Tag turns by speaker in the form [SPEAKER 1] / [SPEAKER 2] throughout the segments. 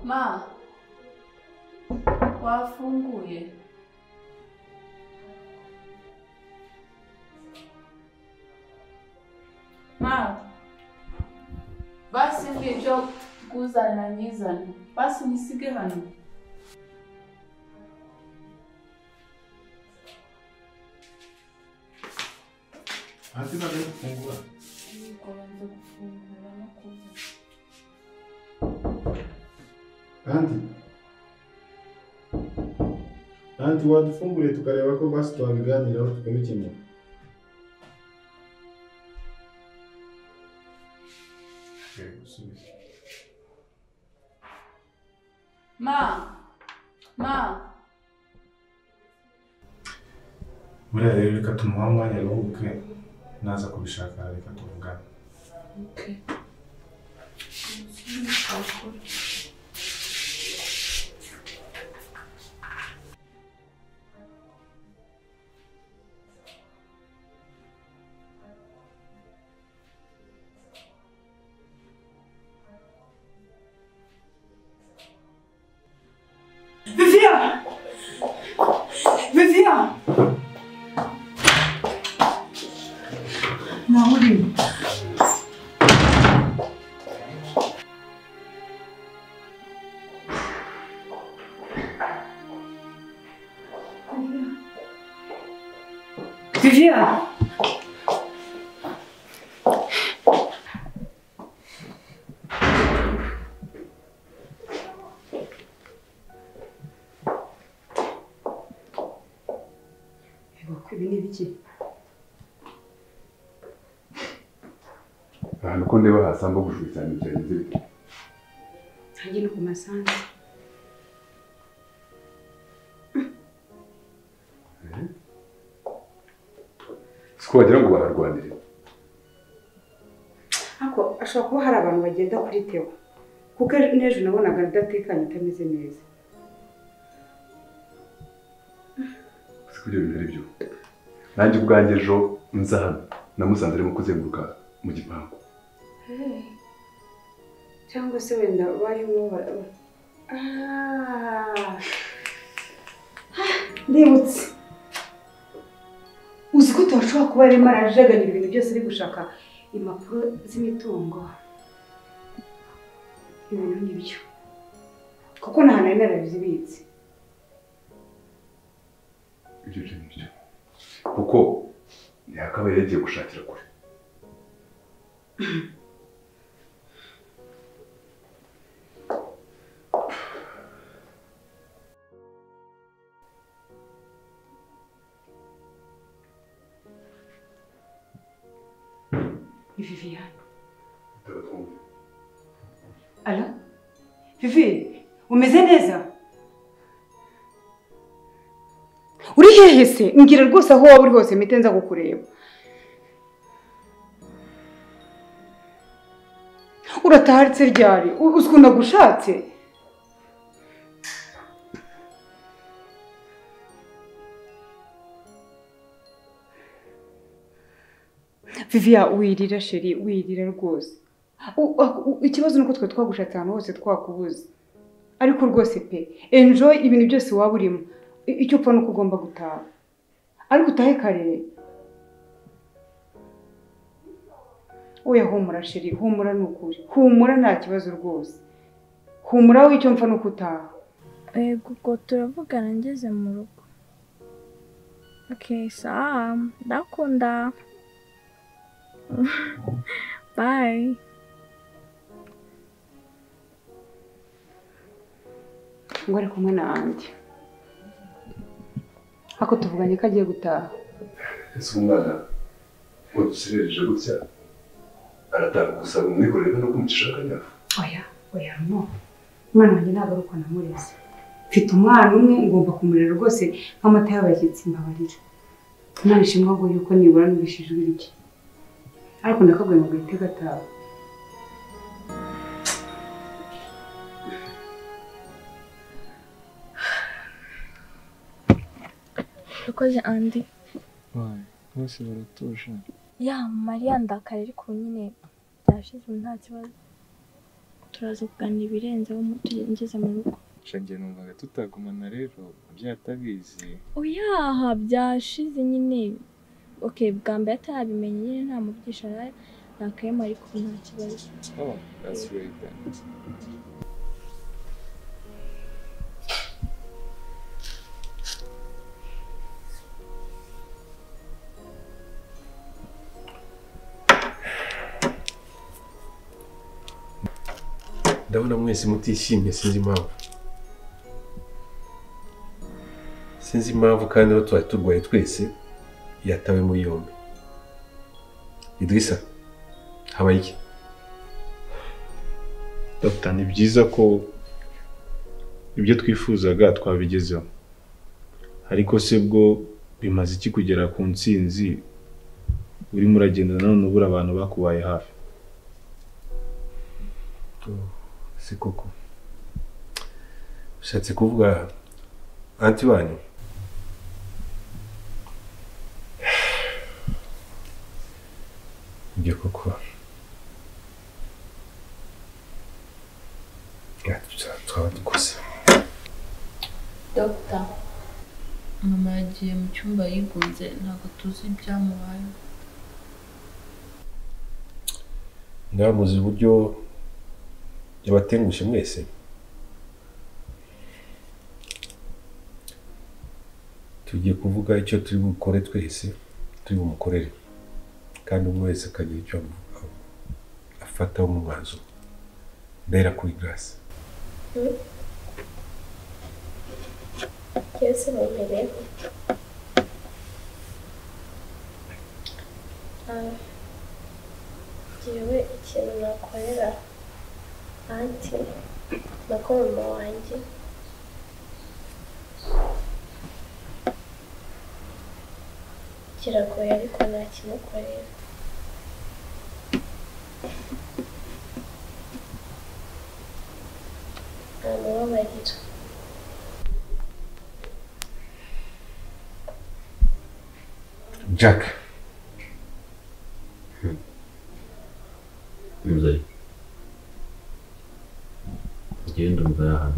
[SPEAKER 1] Ma, wafunguye? Ma, basi ngibyo kuzana nyizana. Basi nisige hano.
[SPEAKER 2] Ati ntabwo ari gufungura.
[SPEAKER 1] Ngiye gufungura no kuza.
[SPEAKER 2] Anti wadufunguriye tukareba ko basi twabiganiraho tukabikemura.
[SPEAKER 1] Ma.
[SPEAKER 2] Buriya rero reka tumuha umwanya aruhuke naza kubishaka reka tuvugane.
[SPEAKER 1] Okay. Vivian! Mauri. Vivian!
[SPEAKER 3] ahantu ko ndeba hasamba gushuka cyane byagenze bite?
[SPEAKER 4] Hangi no kumasanze.
[SPEAKER 3] Siko wagira ngo bararwanire.
[SPEAKER 4] Ako ashobora kuba hari abantu bagenda kuri Theo. Kuko n'ejo nabonaga ndatekanye atameze neza.
[SPEAKER 3] Siko ibyo bintu ari byo. Nanjye ubwanjye ejo nza hano namusanze arimo kuzenguruka mu gipangu.
[SPEAKER 4] Cyangwa se wenda barimo ndibutse. Uzi ko twashobora kuba arimo arajaganira ibintu byose ari gushaka impapuro z'imitungo. Ibintu n'ibyo. Kuko nta hantu narabizibitse.
[SPEAKER 3] Ibyo n'ibyo. Kuko yakabaye yagiye gushakira kure.
[SPEAKER 4] Vivian. Alo? Vivi, umeze neza? Uri hehe se? Ngira rwose aho waba uri hose mpite nza kukureba. Urataharitse ryari? Uzikunda gushatse? Vivian, wirira sheri, wirira rwose. Ikibazo nuko twe twagushatse ahantu hose twakubuze. Ariko rwose pe, enjoy ibintu byose waba urimo. Icyo upfa nuko ugomba gutaha. Ariko utahe kare. Oya humura sheri, humura nukuri. Humura nta kibazo rwose. Humura w'icyo mpfa nuko utaha.
[SPEAKER 5] Kuko turavugana ngeze mu rugo. Okay, sawa. Ndakunda. Bye.
[SPEAKER 4] Ngo ari kumwe na Andi. Ako tuvuganye ko agiye gutaha.
[SPEAKER 3] Ese umwana waduserereje gutya aratanga gusaba umwikorere no kumucisha akanya.
[SPEAKER 4] Oya no. Umwana wanjye ntabwo ari uko namureze. Mfite umwana umwe ngomba kumurera rwose nk'amata y'abashyitsi mbabarira. Imana ishimwe ngo yuko nibura nubishijwe iki. Ariko ndakabwiye ngo gahite gataha.
[SPEAKER 5] Ukoze Andi.
[SPEAKER 6] Bose baratuje.
[SPEAKER 5] Ya Maria ndakare ariko nyine byashize nta kibazo. turaza kuganira ibirenzeho ngeze mu rugo.
[SPEAKER 6] Shangiye numvaga tutagumana rero byatabizi.
[SPEAKER 5] Oya byashize nyine. Okay, bwa mbere atarabimenye nyine ntamubyisha nakayemo ariko nta kibazo.
[SPEAKER 6] Oh, that's great then.
[SPEAKER 3] Ndabona mwese mutishimye sinzi impamvu. Sinzi impamvu kandi aho twari turwaye twese yatawe muri yombi. Idrissa, habaye iki?
[SPEAKER 2] Dr. Ni byiza ko ibyo twifuzaga twabigezeho. Ariko se bwo bimaze iki kugera ku ntsinzi urimo uragenda none ubura abantu bakubaye hafi?
[SPEAKER 3] Si koko. Ushatse kuvuga anti wanyu? Ibyo koko. Twaba dukoze.
[SPEAKER 1] Dr. Mama yagiye mu cyumba yigunze ntabwo tuzi ibyamubayeho.
[SPEAKER 3] Ndamuzi uburyo yabatengushe mwese. Tugiye kuvuga icyo turi bukore twese, turi bumukorere. Kandi umwe wese akagira icyo afataho mu mwanzuro. Ndahera kuri Grace.
[SPEAKER 7] Kese mumbere. Jewe ikintu nakorera anti nako mama wanjye kiragoye ariko ntakimukorera. Namubabarira.
[SPEAKER 3] Jack.
[SPEAKER 8] Mzee. Ngenda umvahana.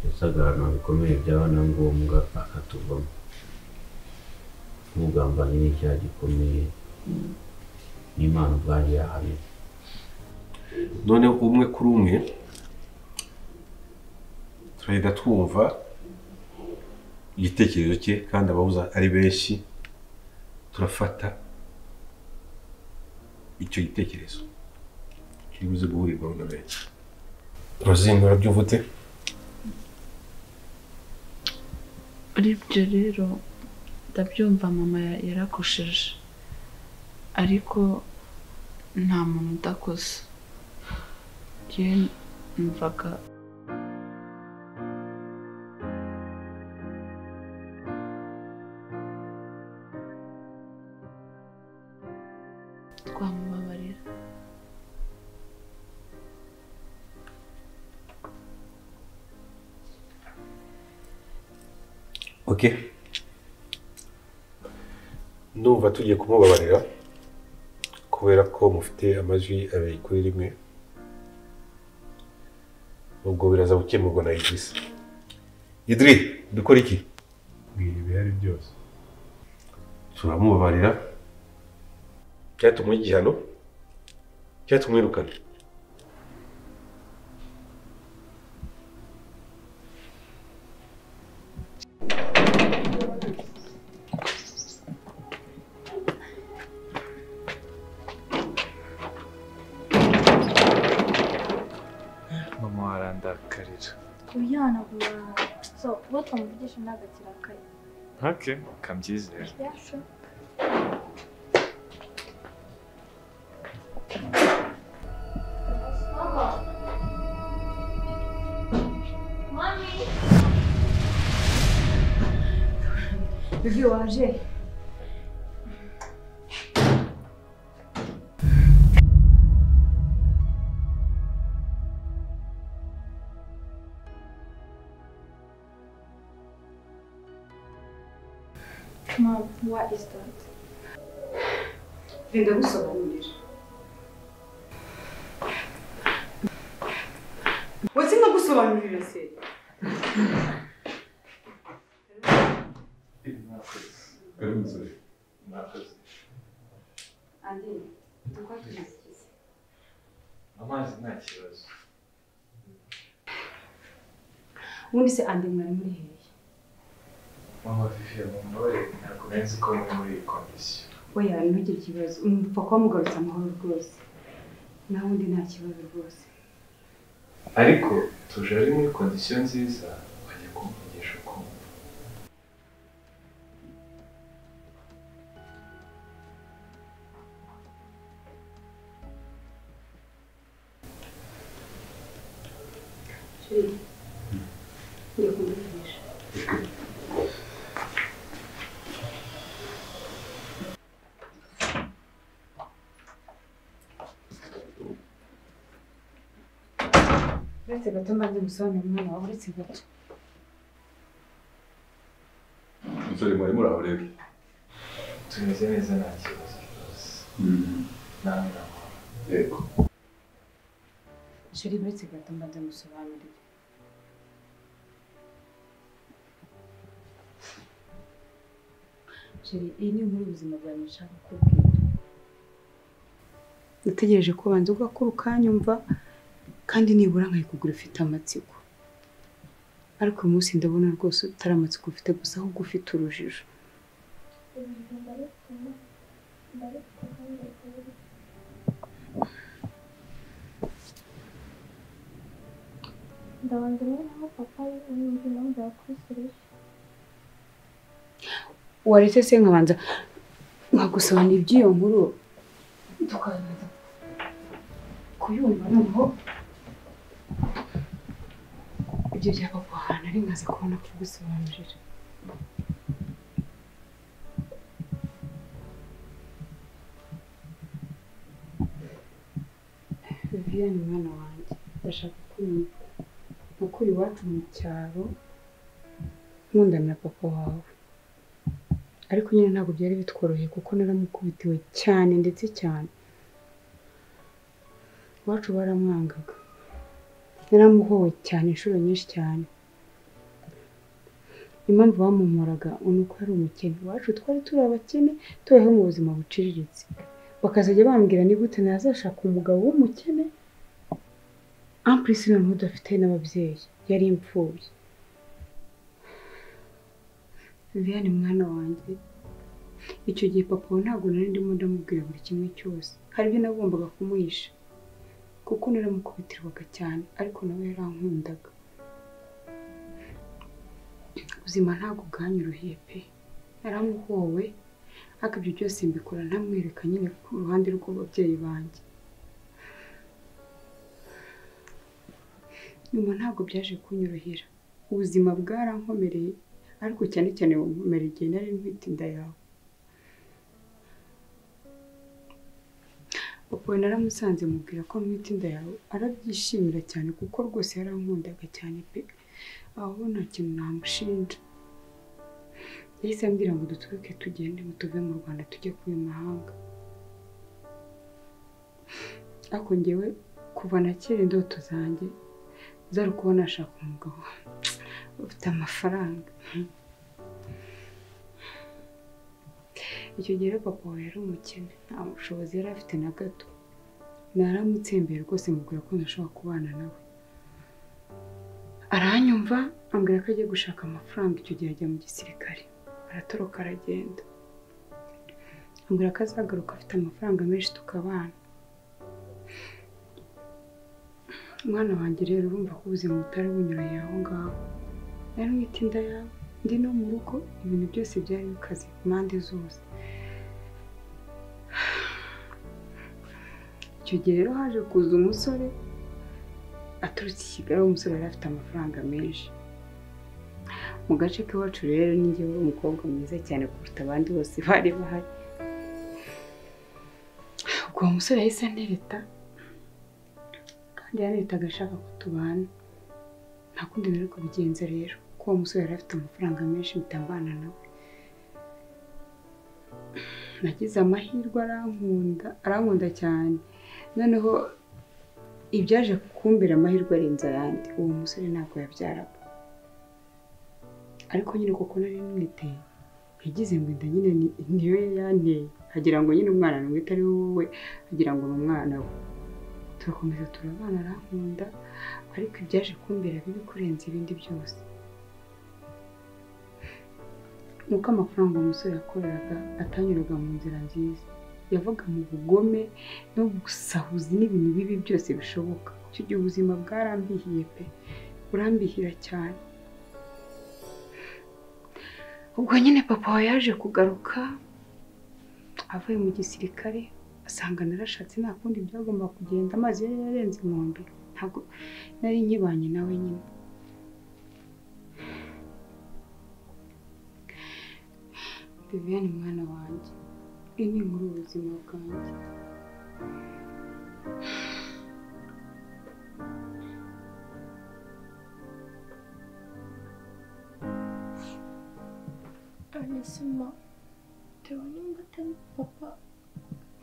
[SPEAKER 8] Isagana bikomeye byabana ngombwa akatuvamo. Mugambanye n'icyaha gikomeye. N'Imana ubwayo yahamye.
[SPEAKER 3] None umwe kuri umwe turahita twumva igitekerezo cye kandi abahuza ari benshi turafata icyo gitekerezo kiri buze guhurirwaho na benshi. Rosine urabyumva ute?
[SPEAKER 1] Uribyo rero ndabyumva mama yarakosheje ariko nta muntu udakoze. Njye numvaga twamubabarira.
[SPEAKER 3] Okay. Ndumva tugiye kumubabarira kubera ko mufite amajwi abiri kuri rimwe. Ubwo biraza gukemurwa na Idrissa. Idri, dukora iki?
[SPEAKER 2] Ibihari byose.
[SPEAKER 3] Turamubabarira. Cyatumuha igihano. Cyatumwirukana.
[SPEAKER 6] Mama warandakarira.
[SPEAKER 5] Uyana bura. So, what twamuvugisha nagakira kaye.
[SPEAKER 6] Okay, kambyizera.
[SPEAKER 5] Yeah, sure.
[SPEAKER 4] Vivi waje.
[SPEAKER 5] Mom, what is that?
[SPEAKER 4] Vinda gusobanurira. Sobanurira se. Andi, tukwatumikize.
[SPEAKER 6] Amazi nta kibazo.
[SPEAKER 4] Ubundi se Andi mwari muri hehe?
[SPEAKER 6] Mama Vivian mumbaye ntabwo nzi ko muri iyi kondisiyo.
[SPEAKER 4] Oya ntugire ikibazo. Umupfa kuba mugarutse amahoro rwose. Nawe undi nta kibazo rwose.
[SPEAKER 6] Ariko tuje ari muri kondisiyo nziza bajya kumvugisha ukumva.
[SPEAKER 4] Ngiye kumvugisha. Uretse gato mbanze musobanurira umwana wawe uretse gato.
[SPEAKER 3] Umusore mwari muri aho rero.
[SPEAKER 6] Tumeze neza nta kibazo rwose. Namwe namahoro.
[SPEAKER 3] Yego.
[SPEAKER 4] Sheri uretse gato mbanze musobanurira. Sheri iyi ni inkuru y'ubuzima bwawe nshaka kubwira. Nategereje ko banza ugakura ukanyumva kandi nibura nkayikugura ufite amatsiko. Ariko uyu munsi ndabona rwose utari amatsiko ufite gusa ahubwo ufite urujijo.
[SPEAKER 5] ndabanza rero aho papa yumva impamvu yakwisirije.
[SPEAKER 4] Waretse se nkabanza nkagusobanurira iby'iyo nkuru tukabanza kuyumva noneho ibyo bya papa ahantu ari maze kubona kugusobanurira. Vivian mwana wanjye ndashaka kumva ukuri iwacu mu cyaro nkundana na papa wawe, ariko nyine ntabwo byari bitworoheye kuko naramukubitiwe cyane ndetse cyane. Iwacu baramwangaga, naramuhowe cyane inshuro nyinshi cyane. Impamvu bamumoraga ni uko ari umukene. Iwacu twari turi abakene tubayeho mu buzima buciriritse, bakazajya bambwira ni gute nazashaka umugabo w'umukene ampurisi noneho udafite n'ababyeyi, yari imfubyi. Vivian mwana wanjye, icyo gihe papa we ntabwo nari ndimo ndamubwira buri kimwe cyose, hari ibyo nagombaga kumuhisha kuko naramukubitirwaga cyane, ariko nawe yarankundaga. Ubuzima ntabwo bwanyoroheye pe, naramuhowe, ariko ibyo byose mbikora ntamwereka nyine ku ruhande rw'ababyeyi banjye. Nyuma ntabwo byaje kunyorohera, ubuzima bwarankomereye, ariko cyane cyane bunkomereye igihe nari ntwite inda yawe. Papa we naramusanze mubwira ko ntwite inda yawe, arabyishimira cyane kuko rwose yarankundaga cyane pe, aho nta kintu namushinja. Yahise ambwira ngo dutwike tugende ngo tuve mu Rwanda tujye kuba mahanga. Ariko njyewe kuva na kera indoto zanjye zari kubona nashaka umugabo ufite amafaranga. Icyo gihe papa we yari umukene, nta bushobozi yari afite na gato. Naramutsembeye rwose mubwira ko ntashobora kubana nawe. Aranyumva ambwira ko agiye gushaka amafaranga. Icyo gihe ajya mu gisirikare, aratoroka aragenda. Ambwira ko azagaruka afite amafaranga menshi tukabana. Mwana wanjye rero urumva ko ubuzima butari bunyoroheye aho ngaho. Nari ntwite inda yawe, ndi no mu rugo, ibintu byose byari bikaze impande zose. Icyo gihe rero haje kuza umusore aturutse i Kigali. Umusore yari afite amafaranga menshi. Mu gace k'iwacu rero ni njye wari umukobwa mwiza cyane kuruta abandi bose bari bahari. Ubwo uwo musore yahise anereta, kandi yaneretaga ashaka ko tubana. Nta kundi nari kubigenza rero, kuko uwo musore yari afite amafaranga menshi mpita mbana nawe. Nagize amahirwe, arankunda cyane. Noneho ibyaje kumbera amahirwe arenze ayandi, uwo musore ntabwo yabyaraga. Ariko nyine kuko nari nimwiteye, yagize ngo inda nyine niyo yanteye, hagira ngo nyine umwana n'umwe ari wowe, hagira ngo ni umwana we. Turakomeza turabana, arankunda, ariko ibyaje kumbera bibi kurenza ibindi byose. Nuko amafaranga umusore yakoreraga atanyuraga mu nzira nziza, yavaga mu bugome no gusahuza n'ibintu bibi byose bishoboka. Icyo gihe ubuzima bwarambihiye pe, burambihira cyane. Ubwo nyine papa we yaje kugaruka avuye mu gisirikare, asanga narashatse nta kundi byagomba kugenda, amazi yari yarenze inkombe, ntabwo nari nkibanye nawe nyine. Viviane mwana wanjye, iyi ni inkuru y'ubuzima bwanjye.
[SPEAKER 5] Anisima, tewe nimba atari papa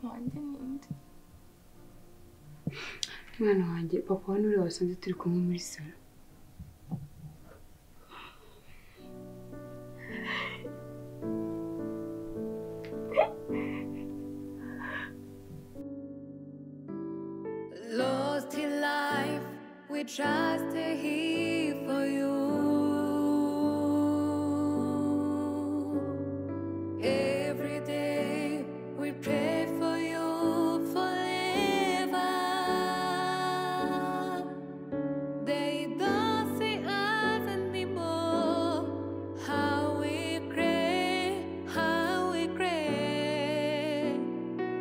[SPEAKER 5] wanjye ninde?
[SPEAKER 4] Mwana wanjye, papa wa nuriyo wasanze turi kumwe muri salo.
[SPEAKER 9] Lost in life, we just here for you. Every day we pray for you forever. They don't see us anymore. How we cry, how we cry.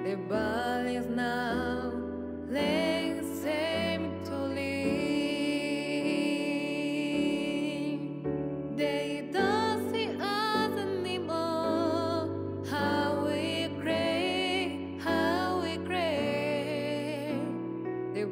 [SPEAKER 9] The ball is now laying same to leave. They don't see us anymore. How we cry, how we cry. The